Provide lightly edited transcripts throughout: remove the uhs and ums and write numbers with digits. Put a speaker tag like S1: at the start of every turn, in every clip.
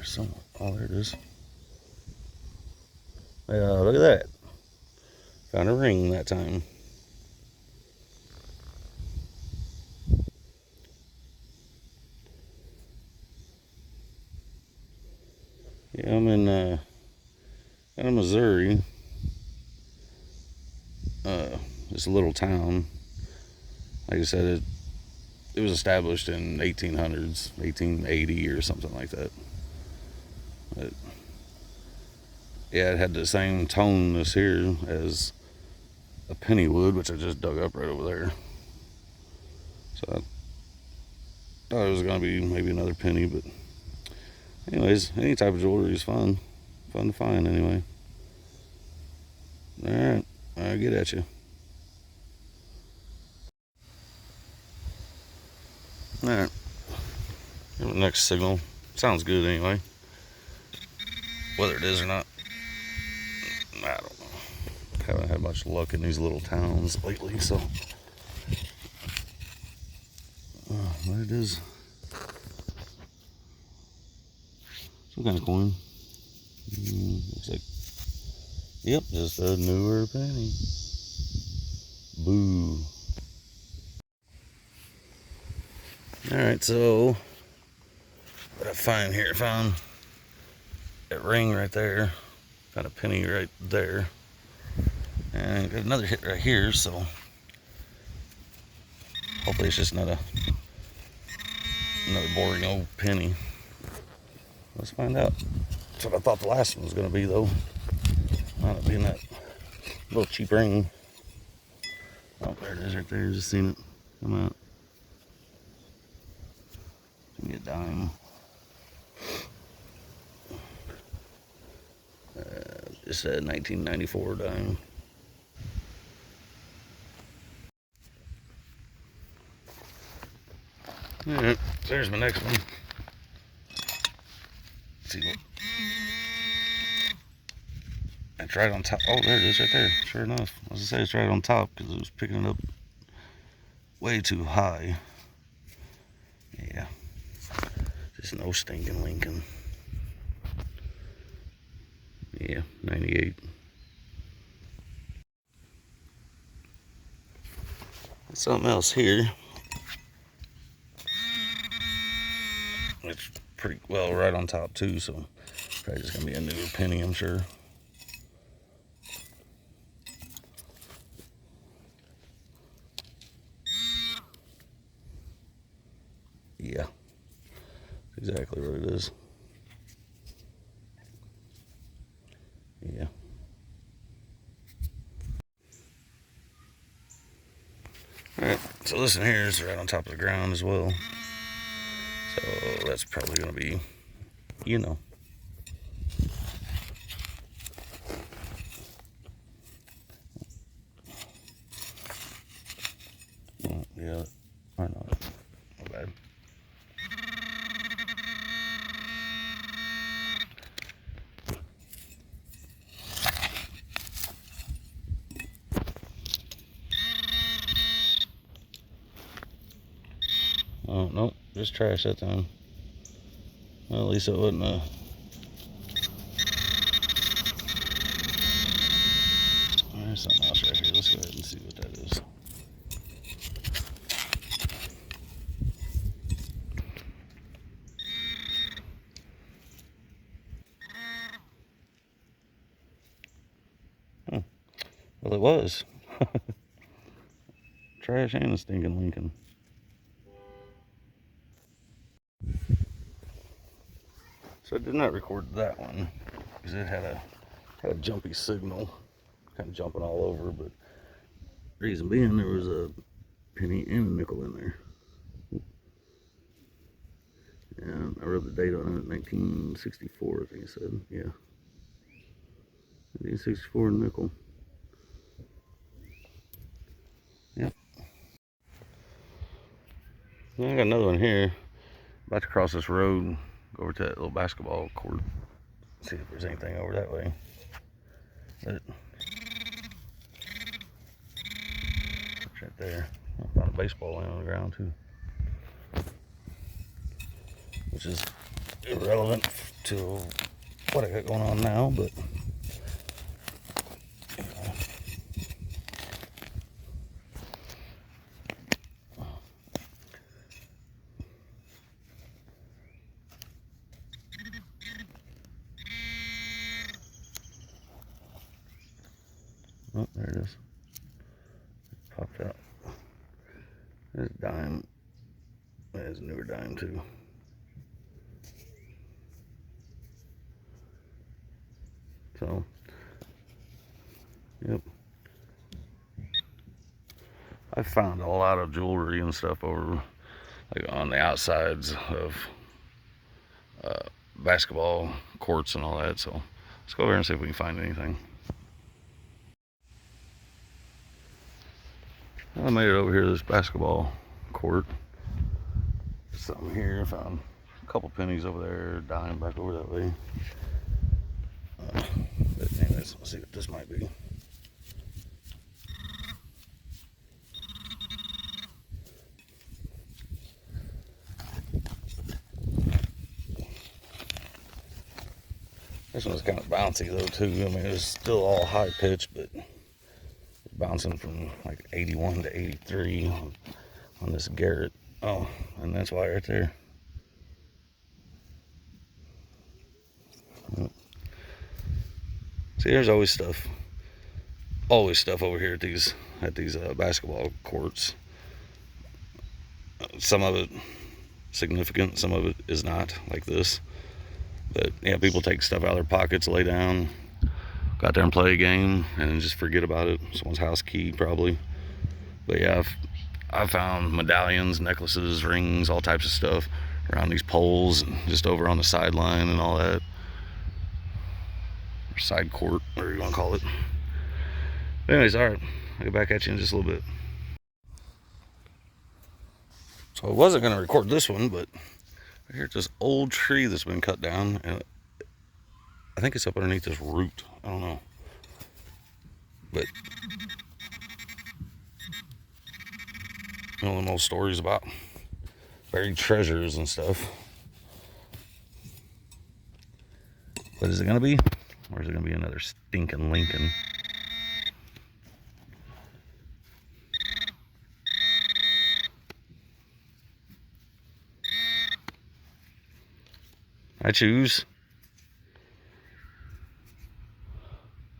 S1: somewhere. Oh, there it is. Look at that. Found a ring that time. Yeah, I'm in Missouri. It's a little town. Like I said, it was established in 1800s, 1880 or something like that. But yeah, it had the same tone this here as a penny would, which I just dug up right over there. So I thought it was gonna be maybe another penny, but anyways, any type of jewelry is fun to find anyway. All right, I'll get at you. All right, next signal sounds good anyway. Whether it is or not, I don't know. Haven't had much luck in these little towns lately, so. What it is? Some kind of coin. Looks like. Yep, just a newer penny. Boo. Alright, so what I find here, I found that ring right there. Found a penny right there. And got another hit right here, so hopefully it's just not another boring old penny. Let's find out. That's what I thought the last one was going to be, though. Not being that little cheap ring. Oh, there it is right there. Just seen it. Come out. Give me a dime. It's a 1994 dime. Alright, there's my next one. Let's see what. It's right on top. Oh, there it is right there. Sure enough. I was going to say it's right on top because it was picking it up way too high. Yeah. Just no stinking Lincoln. Yeah, 98. There's something else here. It's pretty well right on top too, so probably just gonna be a newer penny, I'm sure. Yeah, exactly what it is. Yeah. Alright, so this one here is right on top of the ground as well. So that's probably gonna be, you know. Yeah, I know. Not bad. Oh, nope, just trash that time. Well, at least it wasn't there's something else right here. Let's go ahead and see what that is. Well, it was. Trash and a stinking Lincoln. So I did not record that one because it had a jumpy signal, kind of jumping all over. But reason being, there was a penny and a nickel in there. And I wrote the date on it, 1964, I think it said. Yeah, 1964 nickel. Yep. Well, I got another one here. About to cross this road, go over to that little basketball court, see if there's anything over that way. But it's right there. I found a baseball laying on the ground too, which is irrelevant to what I got going on now, but oh, there it is. It popped out. There's a dime. There's a newer dime too. So, yep. I found a lot of jewelry and stuff over, like on the outsides of basketball courts and all that. So let's go over here and see if we can find anything. I made it over here to this basketball court. Something here. I found a couple pennies over there, dime back over that way. But anyways, let's see what this might be. This one's kind of bouncy though too. I mean, it's still all high pitch, but it's bouncing from like 81 to 83 on this Garrett. Oh, and that's why right there. See, there's always stuff over here at these basketball courts. Some of it significant, some of it is not, like this. But yeah, people take stuff out of their pockets, lay down, go out there and play a game, and then just forget about it. Someone's house key probably. But yeah, I've found medallions, necklaces, rings, all types of stuff around these poles, and just over on the sideline and all that. Or side court, whatever you want to call it. But anyways, all right, I'll get back at you in just a little bit. So I wasn't going to record this one, but here's this old tree that's been cut down, and I think it's up underneath this root. I don't know. But one of them old stories about buried treasures and stuff. What is it going to be? Or is it going to be another stinking Lincoln? I choose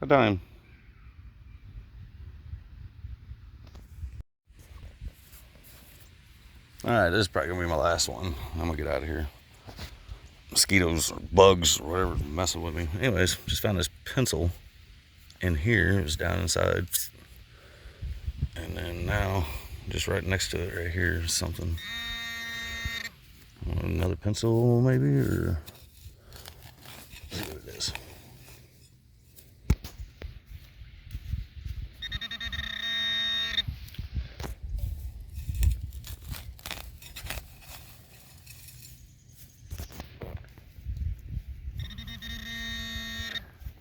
S1: a dime. Alright, this is probably going to be my last one. I'm going to get out of here. Mosquitoes or bugs or whatever messing with me. Anyways, just found this pencil in here. It was down inside. And then now, just right next to it right here is something. Another pencil maybe, or let's see what it is.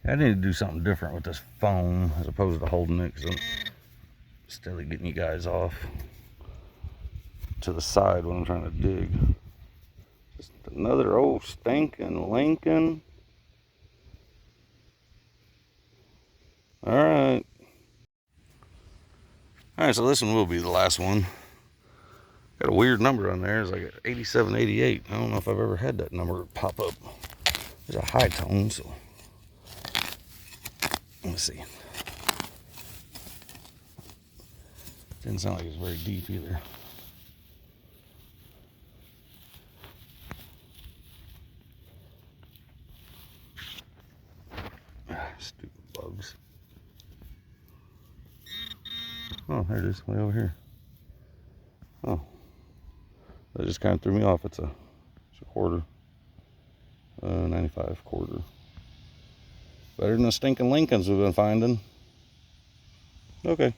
S1: I need to do something different with this phone as opposed to holding it, because I'm steadily getting you guys off to the side when I'm trying to dig. Just another old stinking Lincoln. Alright. Alright, so this one will be the last one. Got a weird number on there. It's like 8788. I don't know if I've ever had that number pop up. There's a high tone, so let's see. Didn't sound like it's very deep either. Stupid bugs. Oh, there it is, way over here. Oh, that just kind of threw me off. It's a quarter, 95 quarter. Better than the stinking Lincolns we've been finding. Okay.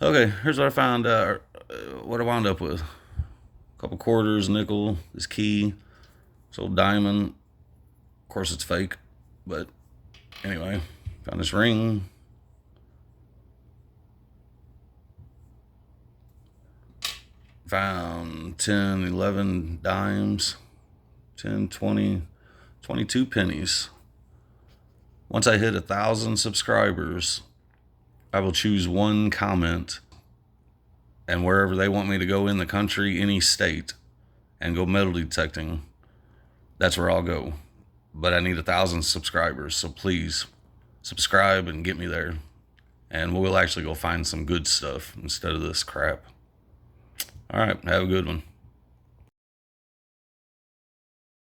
S1: Okay, here's what I found, what I wound up with. A couple quarters, nickel, this key, this old diamond. Of course it's fake, but anyway, found this ring. found 10, 11 dimes, 10, 20, 22 pennies. Once I hit 1,000 subscribers, I will choose one comment, and wherever they want me to go in the country, any state, and go metal detecting, that's where I'll go. But I need 1,000 subscribers, so please subscribe and get me there. And we'll actually go find some good stuff instead of this crap. All right, have a good one.